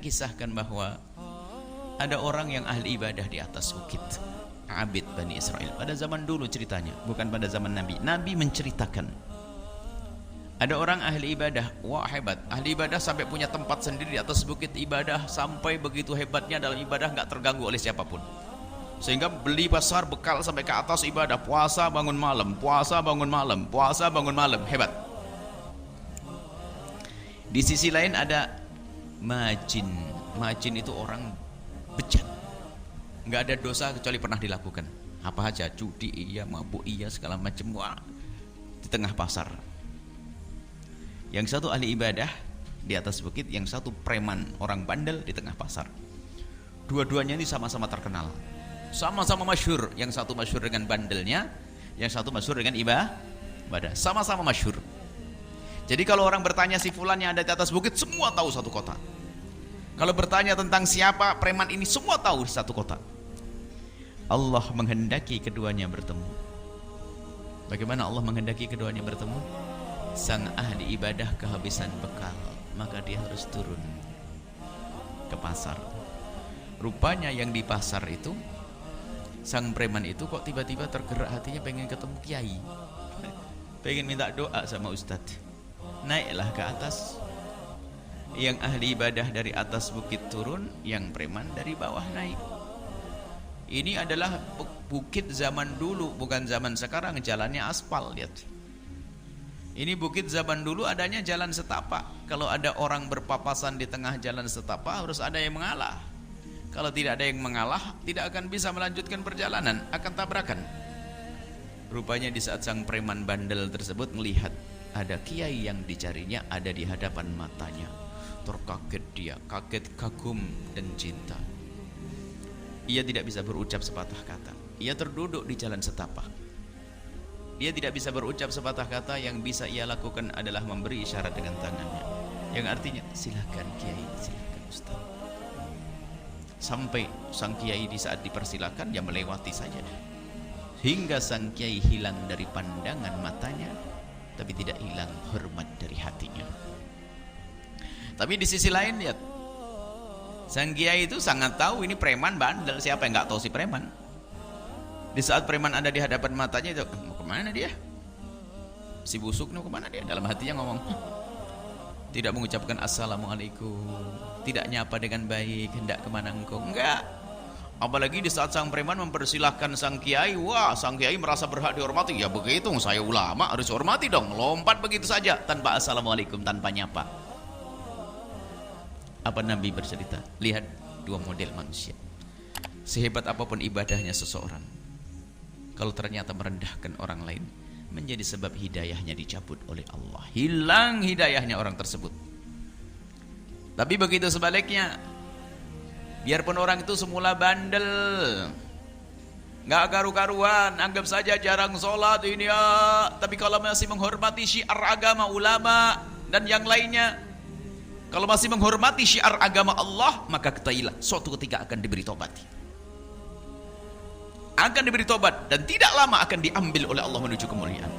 kisahkan bahwa ada orang yang ahli ibadah di atas bukit, abid Bani Israel. Pada zaman dulu ceritanya, bukan pada zaman Nabi. Nabi menceritakan ada orang ahli ibadah, wah hebat, ahli ibadah sampai punya tempat sendiri di atas bukit ibadah, sampai begitu hebatnya dalam ibadah nggak terganggu oleh siapapun, sehingga beli besar bekal sampai ke atas ibadah, puasa bangun malam, puasa bangun malam, puasa bangun malam, hebat. Di sisi lain ada majin. Majin itu orang bejat, nggak ada dosa kecuali pernah dilakukan apa aja, judi iya, mabuk iya, segala macam, wah, di tengah pasar. Yang satu ahli ibadah di atas bukit, yang satu preman, orang bandel di tengah pasar. Dua-duanya ini sama-sama terkenal, sama-sama masyhur. Yang satu masyhur dengan bandelnya, yang satu masyhur dengan ibadah. Sama-sama masyhur. Jadi kalau orang bertanya si fulan yang ada di atas bukit, semua tahu satu kota. Kalau bertanya tentang siapa preman ini, semua tahu satu kota. Allah menghendaki keduanya bertemu. Bagaimana Allah menghendaki keduanya bertemu? Sang ahli ibadah kehabisan bekal, maka dia harus turun ke pasar. Rupanya yang di pasar itu, sang preman itu kok tiba-tiba tergerak hatinya pengen ketemu kiai, pengen minta doa sama ustadz. Naiklah ke atas. Yang ahli ibadah dari atas bukit turun, yang preman dari bawah naik. Ini adalah bukit zaman dulu, bukan zaman sekarang, jalannya aspal, lihat. Ini bukit zaman dulu adanya jalan setapak. Kalau ada orang berpapasan di tengah jalan setapak, harus ada yang mengalah. Kalau tidak ada yang mengalah, tidak akan bisa melanjutkan perjalanan, akan tabrakan. Rupanya di saat sang preman bandel tersebut melihat ada kiai yang dicarinya ada di hadapan matanya, terkaget dia, kaget, kagum dan cinta. Ia tidak bisa berucap sepatah kata. Ia terduduk di jalan setapak. Dia tidak bisa berucap sepatah kata. Yang bisa ia lakukan adalah memberi isyarat dengan tangannya, yang artinya silakan kiai, silakan ustaz. Sampai sang kiai di saat dipersilakan, dia melewati saja, hingga sang kiai hilang dari pandangan matanya, tapi tidak hilang hormat dari hatinya. Tapi di sisi lain, lihat, sang kiai itu sangat tahu ini preman bandel. Siapa yang nggak tahu si preman? Di saat preman ada di hadapan matanya, itu mau kemana dia? Si busuk mau kemana dia? Dalam hatinya ngomong, tidak mengucapkan assalamualaikum, tidak nyapa dengan baik, hendak kemana engkau? Enggak. Apalagi di saat sang preman mempersilahkan sang kiai, wah, sang kiai merasa berhak dihormati. Ya begitu, saya ulama harus hormati dong. Lompat begitu saja tanpa assalamualaikum, tanpa nyapa. Apa Nabi bercerita? Lihat dua model manusia. Sehebat apapun ibadahnya seseorang, kalau ternyata merendahkan orang lain, menjadi sebab hidayahnya dicabut oleh Allah, hilang hidayahnya orang tersebut. Tapi begitu sebaliknya, biarpun orang itu semula bandel, nggak karu-karuan, anggap saja jarang sholat ini ya, tapi kalau masih menghormati syiar agama ulama dan yang lainnya, kalau masih menghormati syiar agama Allah, maka ketahuilah suatu ketika akan diberi tobat. Akan diberi tobat dan tidak lama akan diambil oleh Allah menuju kemuliaan.